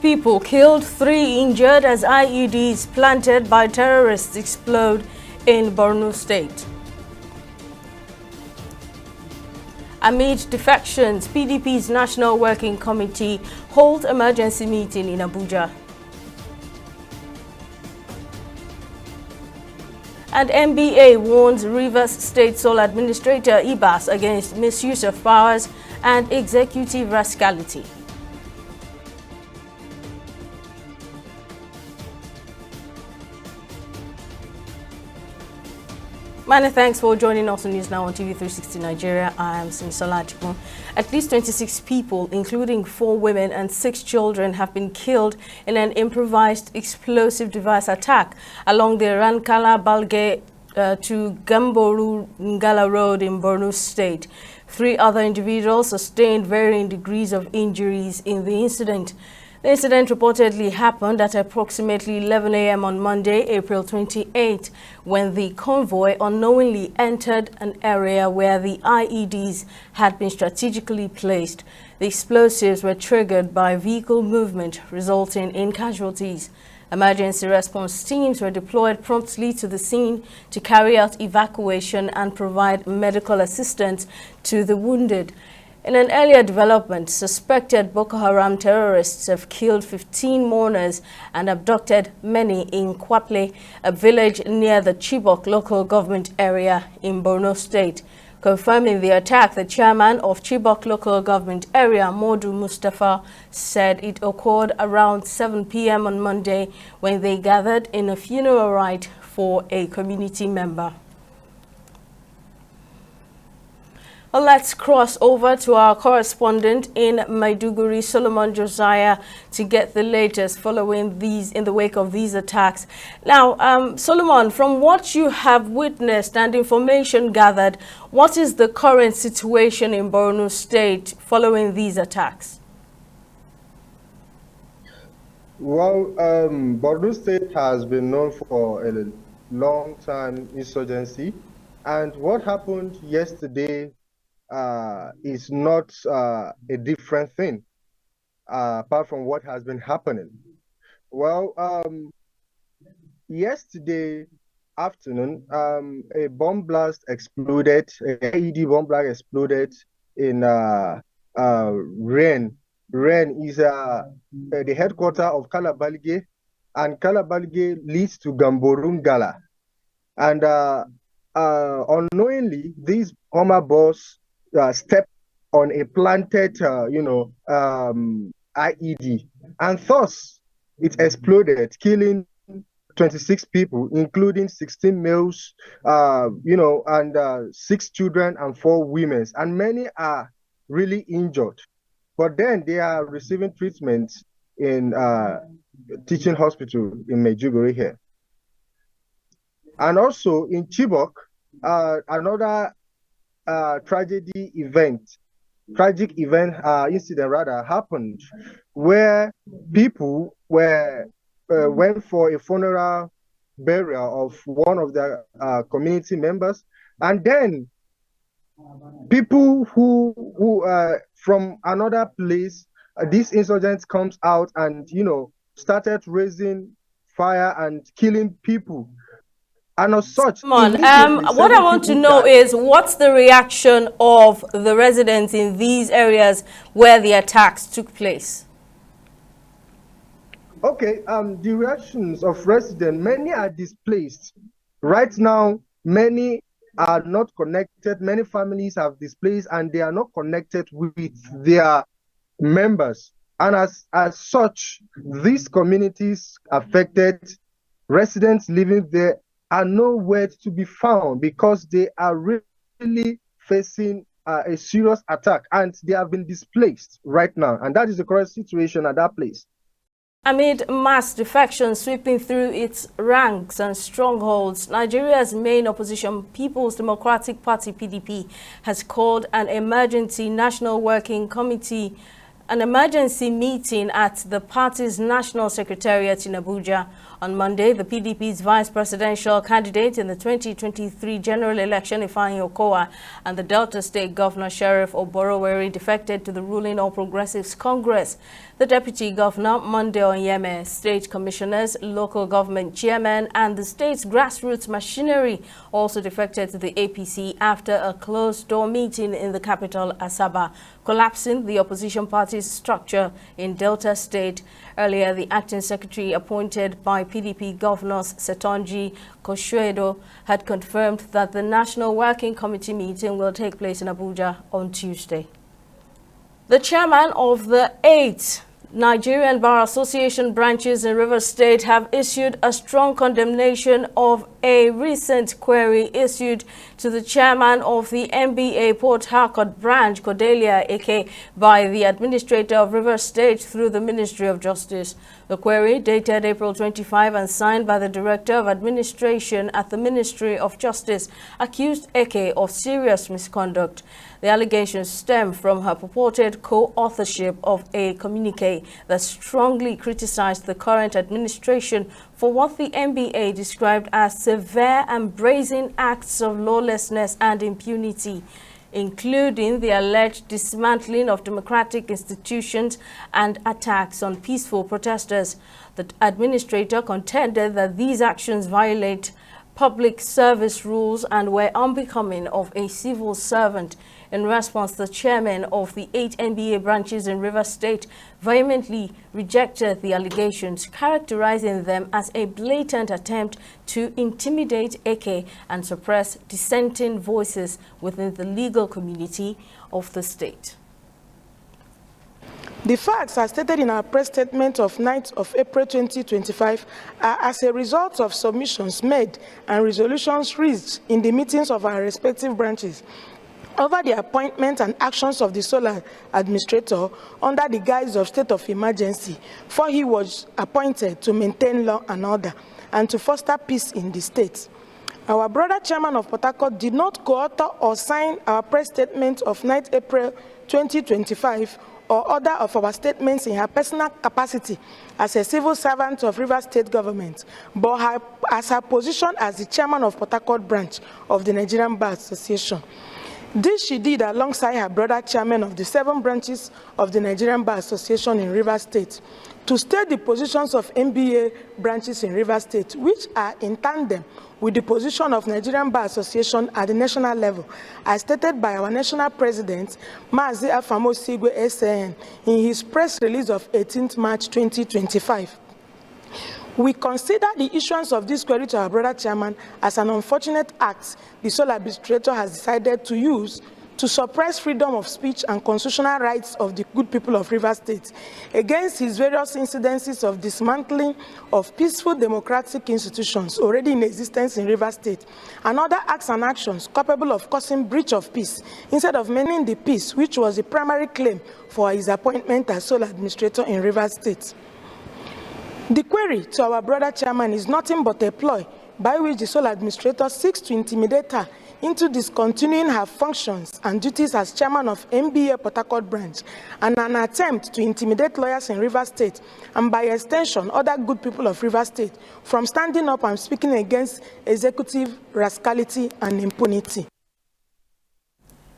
people killed, 3 injured as IEDs planted by terrorists explode in Borno State. Amid defections, PDP's National Working Committee holds emergency meeting in Abuja. And NBA warns Rivers State Sole Administrator Ibas against misuse of powers and executive rascality. Many thanks for joining us on News Now on TV360 Nigeria. I am Simisola Atiku. At least 26 people, including 4 women and 6 children, have been killed in an improvised explosive device attack along the Rankala-Balge to Gamboru-Ngala Road in Borno State. 3 other individuals sustained varying degrees of injuries in the incident. The incident reportedly happened at approximately 11 a.m. on Monday, April 28, when the convoy unknowingly entered an area where the IEDs had been strategically placed. The explosives were triggered by vehicle movement, resulting in casualties. Emergency response teams were deployed promptly to the scene to carry out evacuation and provide medical assistance to the wounded. In an earlier development, suspected Boko Haram terrorists have killed 15 mourners and abducted many in Kwaple, a village near the Chibok local government area in Borno State. Confirming the attack, the chairman of Chibok local government area, Modu Mustafa, said it occurred around 7 p.m. on Monday when they gathered in a funeral rite for a community member. Well, let's cross over to our correspondent in Maiduguri, Solomon Josiah, to get the latest following these in the wake of these attacks. Now, Solomon, from what you have witnessed and information gathered, what is the current situation in Borno State following these attacks? Well, Borno State has been known for a long time insurgency, and what happened yesterday is not a different thing apart from what has been happening. Well, yesterday afternoon, a bomb blast exploded, an IED bomb blast exploded in Ren. Ren is the headquarters of Kalabalge, and Kalabalge leads to Gamboru-Ngala. And unknowingly, these bomber boss stepped on a planted, IED, and thus it exploded, killing 26 people, including 16 males, and 6 children and 4 women, and many are really injured. But then they are receiving treatment in teaching hospital in Maiduguri here. And also in Chibok, another tragic incident happened where people went for a funeral burial of one of their community members, and then people who from another place, these insurgents comes out and started raising fire and killing people. And as such, what I want to know is what's the reaction of the residents in these areas where the attacks took place? Okay, the reactions of residents, many are displaced. Right now, many are not connected. Many families have displaced and they are not connected with their members. And as such, these communities affected, residents living there are nowhere to be found because they are really facing a serious attack and they have been displaced right now. And that is the current situation at that place. Amid mass defection sweeping through its ranks and strongholds, Nigeria's main opposition, People's Democratic Party (PDP), has called an emergency National Working Committee An emergency meeting at the party's national secretariat in Abuja. On Monday, the PDP's vice presidential candidate in the 2023 general election, Ifeanyi Okowa, and the Delta State Governor Sheriff Oboroweri defected to the ruling All Progressives Congress. The Deputy Governor, Monday Onyeme, state commissioners, local government chairman, and the state's grassroots machinery also defected to the APC after a closed-door meeting in the capital, Asaba, collapsing the opposition party's structure in Delta State. Earlier, the acting secretary appointed by PDP governors Setonji Koshuedo had confirmed that the National Working Committee meeting will take place in Abuja on Tuesday. The chairman of the 8 Nigerian Bar Association branches in Rivers State have issued a strong condemnation of a recent query issued to the chairman of the NBA Port Harcourt branch, Cordelia Eke, by the administrator of Rivers State through the Ministry of Justice. The query, dated April 25 and signed by the Director of Administration at the Ministry of Justice, accused Eke of serious misconduct. The allegations stem from her purported co-authorship of a communique that strongly criticized the current administration for what the NBA described as severe and brazen acts of lawlessness and impunity, including the alleged dismantling of democratic institutions and attacks on peaceful protesters. The administrator contended that these actions violate public service rules and were unbecoming of a civil servant. In response, the chairman of the 8 NBA branches in Rivers State vehemently rejected the allegations, characterizing them as a blatant attempt to intimidate Eke and suppress dissenting voices within the legal community of the state. The facts, as stated in our press statement of 9th of April 2025, are as a result of submissions made and resolutions reached in the meetings of our respective branches over the appointment and actions of the sole administrator under the guise of state of emergency, for he was appointed to maintain law and order and to foster peace in the state. Our brother chairman of Port Harcourt did not co-author or sign our press statement of 9th April 2025 or other of our statements in her personal capacity as a civil servant of Rivers State government, but as her position as the chairman of Port Harcourt branch of the Nigerian Bar Association. This she did alongside her brother chairman of the 7 branches of the Nigerian Bar Association in Rivers State to state the positions of NBA branches in Rivers State, which are in tandem with the position of Nigerian Bar Association at the national level, as stated by our national president, Mazi Afamo Sigwe SAN, in his press release of 18th March 2025. We consider the issuance of this query to our brother chairman as an unfortunate act the sole administrator has decided to use to suppress freedom of speech and constitutional rights of the good people of Rivers State against his various incidences of dismantling of peaceful democratic institutions already in existence in Rivers State, and other acts and actions capable of causing breach of peace instead of maintaining the peace, which was the primary claim for his appointment as sole administrator in Rivers State. The query to our brother chairman is nothing but a ploy by which the sole administrator seeks to intimidate her into discontinuing her functions and duties as chairman of NBA Port Harcourt branch, and an attempt to intimidate lawyers in Rivers State, and by extension other good people of Rivers State, from standing up and speaking against executive rascality and impunity.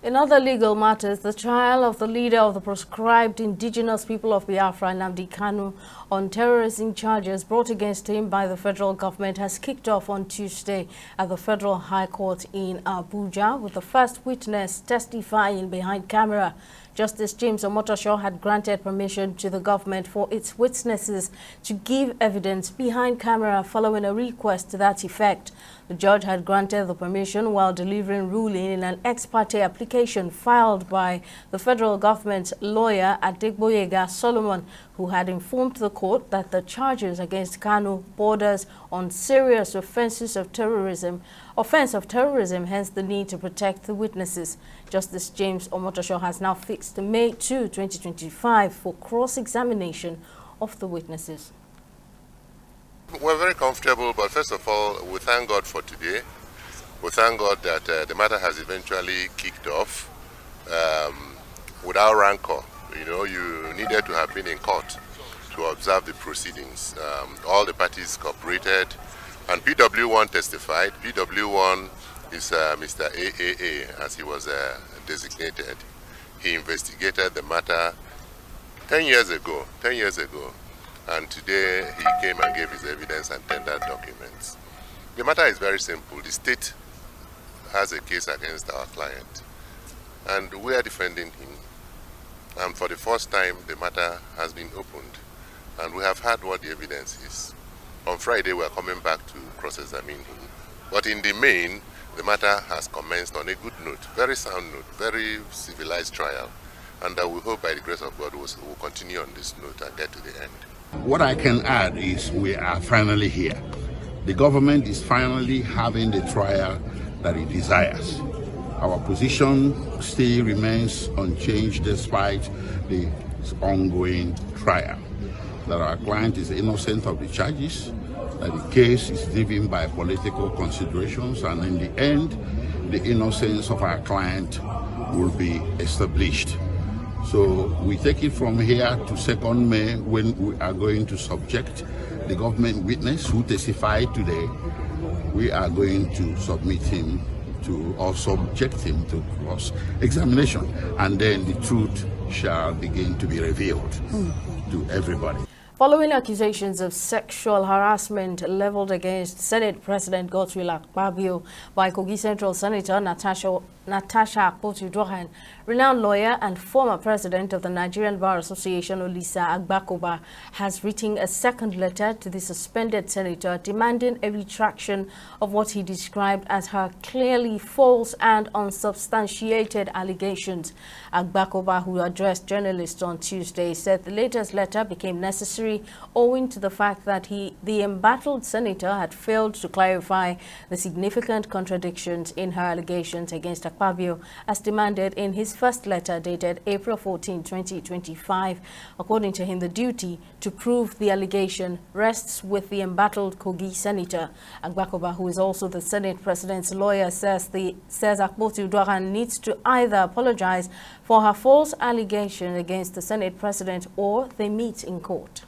In other legal matters, the trial of the leader of the proscribed indigenous people of Biafra, Nnamdi Kanu, on terrorism charges brought against him by the federal government has kicked off on Tuesday at the Federal High Court in Abuja, with the first witness testifying behind camera. Justice James Omotosho had granted permission to the government for its witnesses to give evidence behind camera following a request to that effect. The judge had granted the permission while delivering ruling in an ex parte application filed by the federal government's lawyer Adegboyega Solomon, who had informed the court that the charges against Kanu borders on serious offense of terrorism, hence the need to protect the witnesses. Justice James Omotosho has now fixed May 2, 2025 for cross-examination of the witnesses. We're very comfortable, but first of all, we thank God for today. We thank God that the matter has eventually kicked off without rancor, you needed to have been in court to observe the proceedings. All the parties cooperated, and PW1 testified. PW1 is Mr. AAA, as he was designated. He investigated the matter 10 years ago, and today he came and gave his evidence and tendered documents. The matter is very simple. The state has a case against our client, and we are defending him. And for the first time, the matter has been opened, and we have heard what the evidence is. On Friday, we are coming back to cross-examine him. But in the main, the matter has commenced on a good note, very sound note, very civilized trial. And we hope by the grace of God we'll continue on this note and get to the end. What I can add is we are finally here. The government is finally having the trial that it desires. Our position still remains unchanged despite the ongoing trial. That our client is innocent of the charges, that the case is driven by political considerations, and in the end, the innocence of our client will be established. So we take it from here to 2nd May, when we are going to subject the government witness who testified today. We are going to submit him to, or subject him to cross-examination, and then the truth shall begin to be revealed to everybody. Following accusations of sexual harassment leveled against Senate President Godswill Akpabio by Kogi Central Senator Natasha Akpoti-Uduaghan, renowned lawyer and former president of the Nigerian Bar Association, Olisa Agbakoba, has written a second letter to the suspended senator demanding a retraction of what he described as her clearly false and unsubstantiated allegations. Agbakoba, who addressed journalists on Tuesday, said the latest letter became necessary owing to the fact that the embattled senator had failed to clarify the significant contradictions in her allegations against Akpabio, as demanded in his first letter dated April 14, 2025. According to him, the duty to prove the allegation rests with the embattled Kogi senator. Agbakoba, who is also the Senate president's lawyer, says Akpoti-Uduaghan needs to either apologize for her false allegation against the Senate president or they meet in court.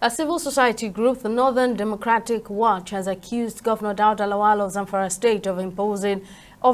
A civil society group, the Northern Democratic Watch, has accused Governor Dauda Lawal of Zamfara State of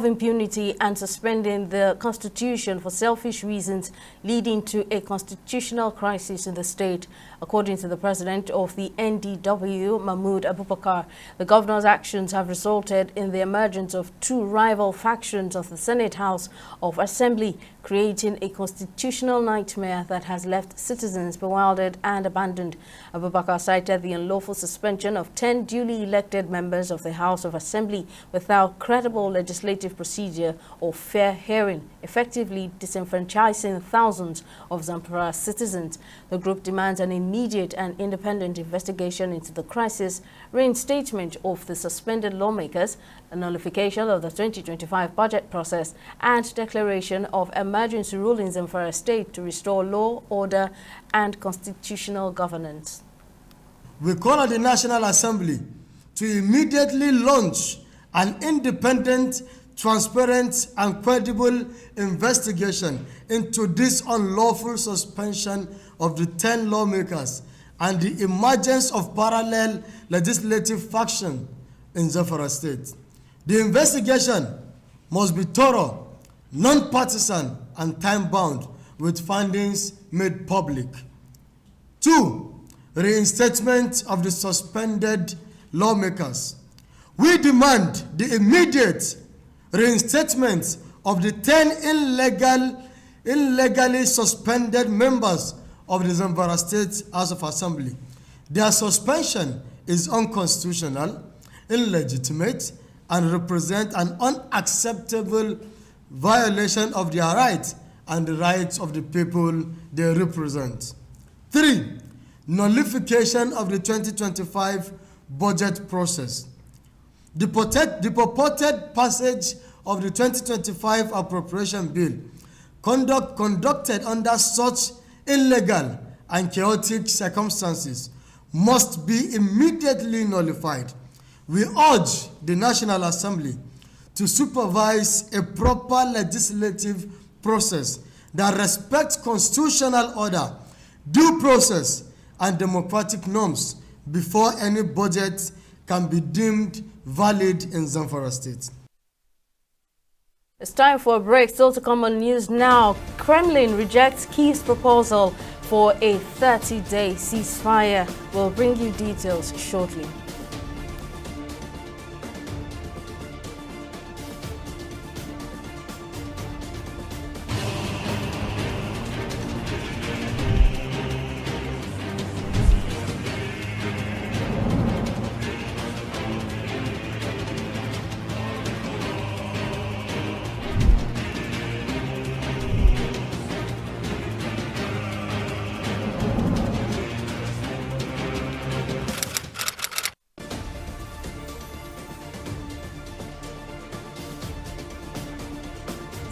impunity and suspending the constitution for selfish reasons, leading to a constitutional crisis in the state. According to the president of the NDW, Mahmood Abubakar, the governor's actions have resulted in the emergence of two rival factions of the Senate House of Assembly, creating a constitutional nightmare that has left citizens bewildered and abandoned. Abubakar cited the unlawful suspension of 10 duly elected members of the House of Assembly without credible legislative procedure or fair hearing, effectively disenfranchising thousands of Zamfara citizens. The group demands an immediate and independent investigation into the crisis, reinstatement of the suspended lawmakers, a nullification of the 2025 budget process, and declaration of emergency rulings in Zamfara State to restore law, order, and constitutional governance. We call on the National Assembly to immediately launch an independent, transparent, and credible investigation into this unlawful suspension of the 10 lawmakers and the emergence of parallel legislative faction in Zamfara State. The investigation must be thorough, non-partisan, and time-bound, with findings made public. 2. Reinstatement of the suspended lawmakers. We demand the immediate reinstatement of the 10 illegally suspended members of the Zamfara State House of Assembly. Their suspension is unconstitutional, illegitimate, and represent an unacceptable violation of their rights and the rights of the people they represent. 3. Nullification of the 2025 budget process. The purported passage of the 2025 appropriation bill conducted under such illegal and chaotic circumstances must be immediately nullified. We urge the National Assembly to supervise a proper legislative process that respects constitutional order, due process, and democratic norms before any budget can be deemed valid in Zamfara State. It's time for a break. Still to come on News Now. Kremlin rejects Kyiv's proposal for a 30-day ceasefire. We'll bring you details shortly.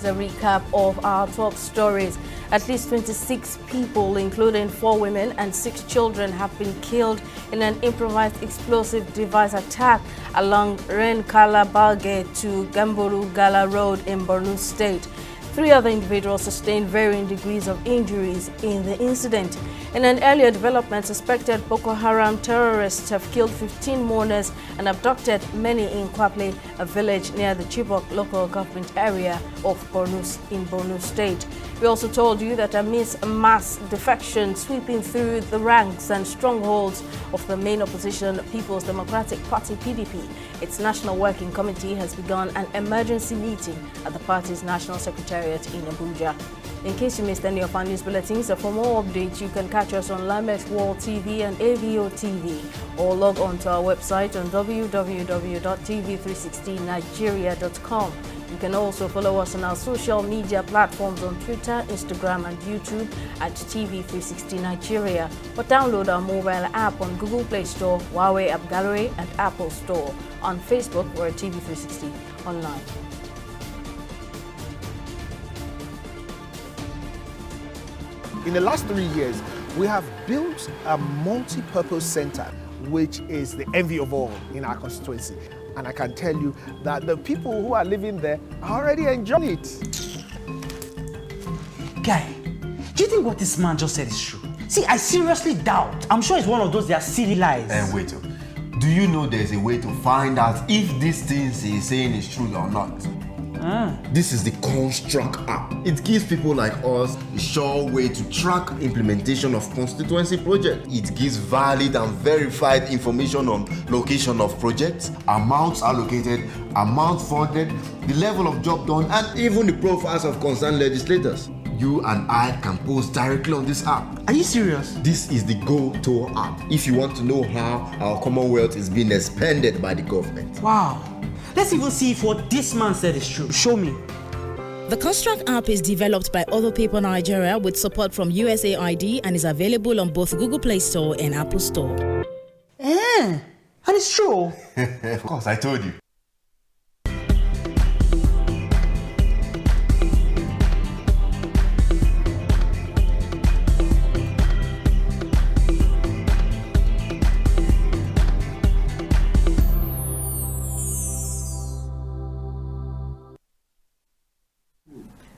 A recap of our top stories. At least 26 people, including 4 women and 6 children, have been killed in an improvised explosive device attack along Renkala-Balge to Gamboru-Gala Road in Borno State. 3 other individuals sustained varying degrees of injuries in the incident. In an earlier development, suspected Boko Haram terrorists have killed 15 mourners and abducted many in Kwaple, a village near the Chibok local government area of Borno State. We also told you that amidst mass defection sweeping through the ranks and strongholds of the main opposition, People's Democratic Party (PDP), its National Working Committee has begun an emergency meeting at the party's National Secretariat in Abuja. In case you missed any of our news bulletins, for more updates, you can catch us on Limex World TV and AVO TV, or log on to our website on www.tv360nigeria.com. You can also follow us on our social media platforms on Twitter, Instagram, and YouTube at TV360 Nigeria, or download our mobile app on Google Play Store, Huawei App Gallery, and Apple Store. On Facebook, we're at TV360 Online. In the last 3 years, we have built a multi-purpose center, which is the envy of all in our constituency. And I can tell you that the people who are living there are already enjoying it. Guy, do you think what this man just said is true? See, I seriously doubt. I'm sure it's one of those their silly lies. And wait, do you know there's a way to find out if these things he's saying is true or not? This is the Construct app. It gives people like us a sure way to track implementation of constituency projects. It gives valid and verified information on location of projects, amounts allocated, amount funded, the level of job done, and even the profiles of concerned legislators. You and I can post directly on this app. Are you serious? This is the go-to app if you want to know how our Commonwealth is being expanded by the government. Wow. Let's even see if what this man said is true. Show me. The Construct app is developed by Other Paper Nigeria with support from USAID and is available on both Google Play Store and Apple Store. And it's true. Of course, I told you.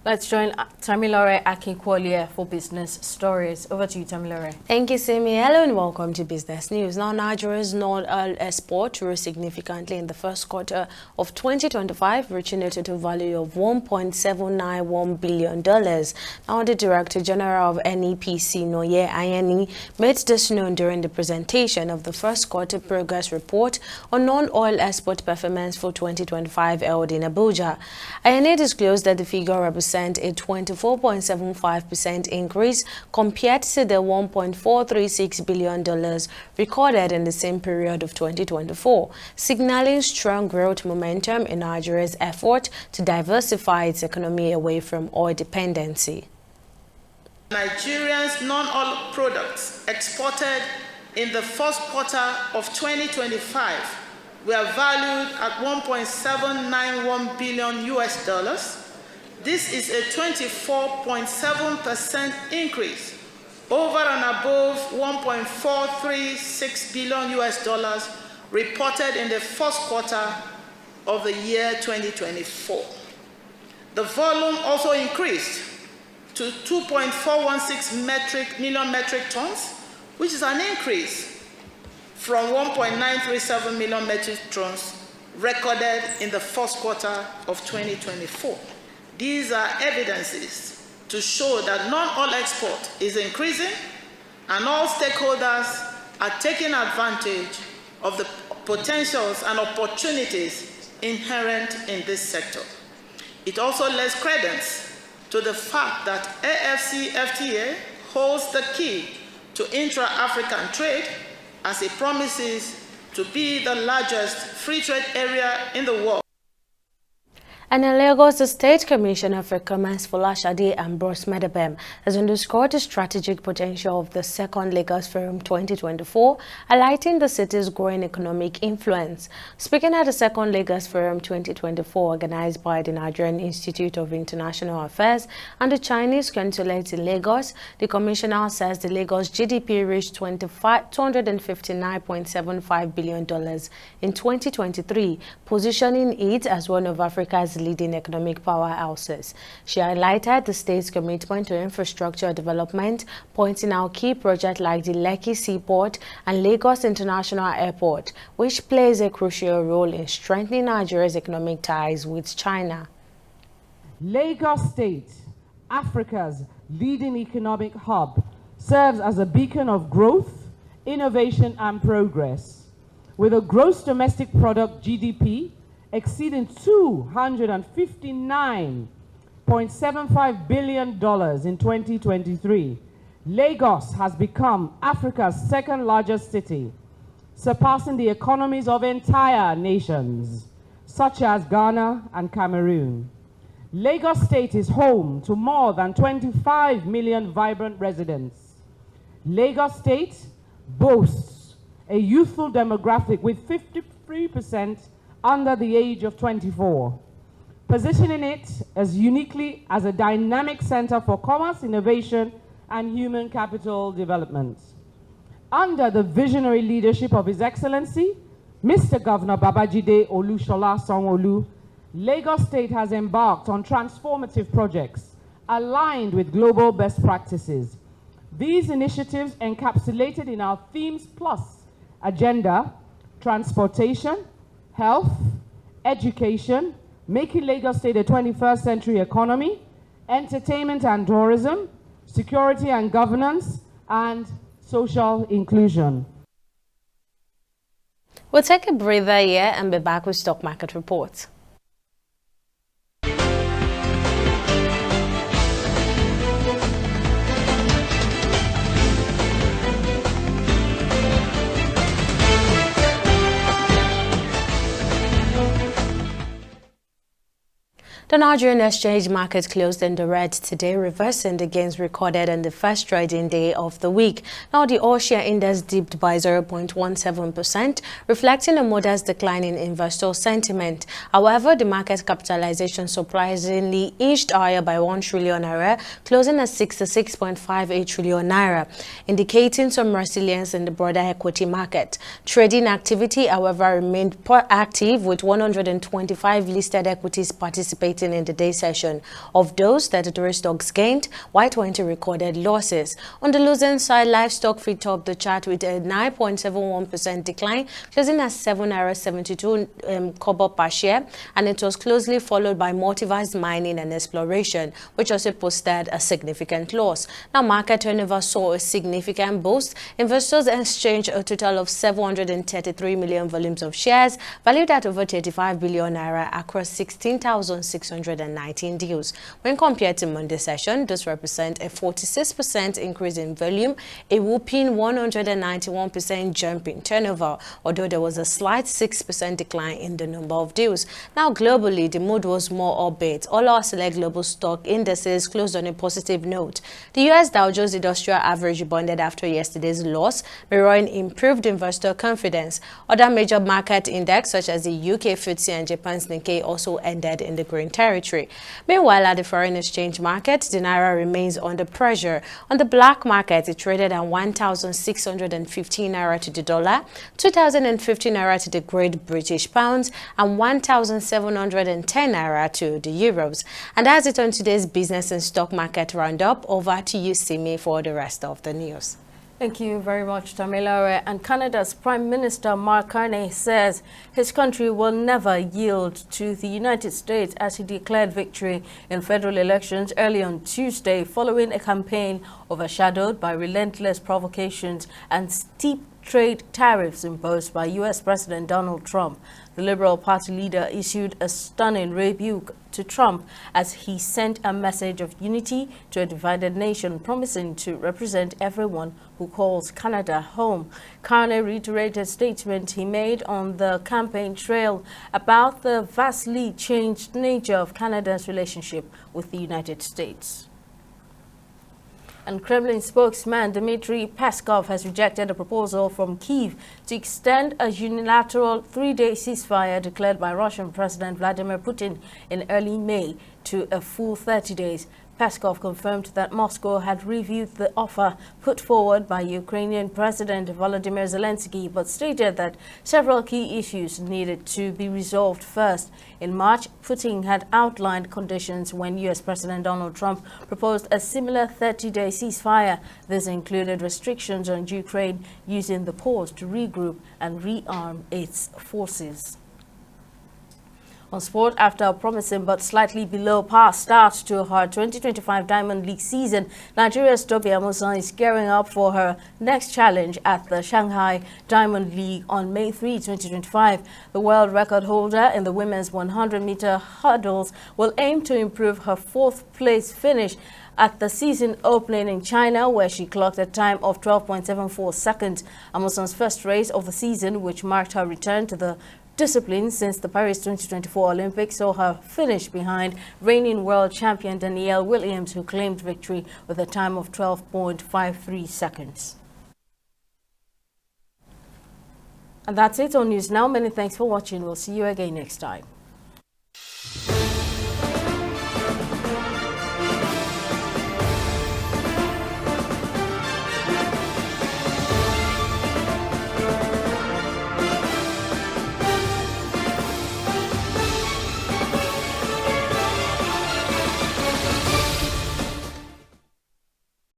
Let's join Tamilore Akinkwoliye for business stories. Over to you, Tamilore. Thank you, Simi. Hello and welcome to Business News. Now, Nigeria's non-oil export rose significantly in the first quarter of 2025, reaching a total value of $1.791 billion. Now, the Director General of NEPC, Noye Ayeni, made this known during the presentation of the first quarter progress report on non-oil export performance for 2025 held in Abuja. Ayeni disclosed that the figure represents a 24.75% increase compared to the $1.436 billion recorded in the same period of 2024, signaling strong growth momentum in Nigeria's effort to diversify its economy away from oil dependency. Nigeria's non-oil products exported in the first quarter of 2025 were valued at $1.791 billion. This is a 24.7% increase over and above $1.436 billion reported in the first quarter of the year 2024. The volume also increased to 2.416 million metric tons, which is an increase from 1.937 million metric tons recorded in the first quarter of 2024. These are evidences to show that non-oil export is increasing and all stakeholders are taking advantage of the potentials and opportunities inherent in this sector. It also lends credence to the fact that AFCFTA holds the key to intra-African trade as it promises to be the largest free trade area in the world. And in Lagos, the State Commissioner for Commerce, Folashade Ambrose Medebem, has underscored the strategic potential of the second Lagos Forum 2024, highlighting the city's growing economic influence. Speaking at the second Lagos Forum 2024, organized by the Nigerian Institute of International Affairs and the Chinese Consulate in Lagos, the Commissioner says the Lagos GDP reached $259.75 billion in 2023, positioning it as one of Africa's leading economic powerhouses. She highlighted the state's commitment to infrastructure development, pointing out key projects like the Lekki Seaport and Lagos International Airport, which plays a crucial role in strengthening Nigeria's economic ties with China. Lagos State, Africa's leading economic hub, serves as a beacon of growth, innovation and progress. With a gross domestic product GDP exceeding $259.75 billion in 2023, Lagos has become Africa's second largest city, surpassing the economies of entire nations, such as Ghana and Cameroon. Lagos State is home to more than 25 million vibrant residents. Lagos State boasts a youthful demographic with 53% under the age of 24, positioning it as uniquely as a dynamic center for commerce, innovation, and human capital development. Under the visionary leadership of His Excellency, Mr. Governor Babajide Olushola Sanwo-Olu, Lagos State has embarked on transformative projects aligned with global best practices. These initiatives encapsulated in our Themes Plus agenda: transportation, health, education, making Lagos State a 21st century economy, entertainment and tourism, security and governance, and social inclusion. We'll take a breather here and be back with stock market reports. The Nigerian exchange market closed in the red today, reversing the gains recorded on the first trading day of the week. Now, the all-share index dipped by 0.17%, reflecting a modest decline in investor sentiment. However, the market capitalization surprisingly inched higher by 1 trillion naira, closing at 66.58 trillion naira, indicating some resilience in the broader equity market. Trading activity, however, remained active, with 125 listed equities participating participating in the day session. Of those, 33 stocks gained, while 20 recorded losses. On the losing side, livestock feed topped the chart with a 9.71% decline, closing at 7.72 kobo per share, and it was closely followed by Multiverse Mining and Exploration, which also posted a significant loss. Now, market turnover saw a significant boost. Investors exchanged a total of 733 million volumes of shares, valued at over 35 billion naira across 16,619 deals. When compared to Monday's session, this represents a 46% increase in volume, a whopping 191% jump in turnover, although there was a slight 6% decline in the number of deals. Now, globally, the mood was more upbeat. All our select global stock indices closed on a positive note. The U.S. Dow Jones Industrial Average rebounded after yesterday's loss, mirroring improved investor confidence. Other major market index, such as the UK FTSE and Japan's Nikkei, also ended in the green territory. Meanwhile, at the foreign exchange market, the naira remains under pressure. On the black market, it traded at 1,615 naira to the dollar, 2,050 naira to the Great British pounds, and 1,710 naira to the euros. And that's it on today's business and stock market roundup. Over to you, Simi, for the rest of the news. Thank you very much, Tamilare. And Canada's Prime Minister Mark Carney says his country will never yield to the United States as he declared victory in federal elections early on Tuesday, following a campaign overshadowed by relentless provocations and steep trade tariffs imposed by U.S. President Donald Trump. The Liberal Party leader issued a stunning rebuke to Trump as he sent a message of unity to a divided nation, promising to represent everyone who calls Canada home. Carney reiterated statement he made on the campaign trail about the vastly changed nature of Canada's relationship with the United States. And Kremlin spokesman Dmitry Peskov has rejected a proposal from Kyiv to extend a unilateral 3-day ceasefire declared by Russian President Vladimir Putin in early May to a full 30 days. Peskov confirmed that Moscow had reviewed the offer put forward by Ukrainian President Volodymyr Zelensky, but stated that several key issues needed to be resolved first. In March, Putin had outlined conditions when U.S. President Donald Trump proposed a similar 30-day ceasefire. This included restrictions on Ukraine using the pause to regroup and rearm its forces. On sport, after a promising but slightly below par start to her 2025 Diamond League season, Nigeria's Tobi Amusan is gearing up for her next challenge at the Shanghai Diamond League on May 3, 2025. The world record holder in the women's 100-meter hurdles will aim to improve her fourth-place finish at the season opening in China, where she clocked a time of 12.74 seconds. Amusan's first race of the season, which marked her return to the discipline since the Paris 2024 Olympics, saw her finish behind reigning world champion Danielle Williams, who claimed victory with a time of 12.53 seconds. And that's it on News Now. Many thanks for watching. We'll see you again next time.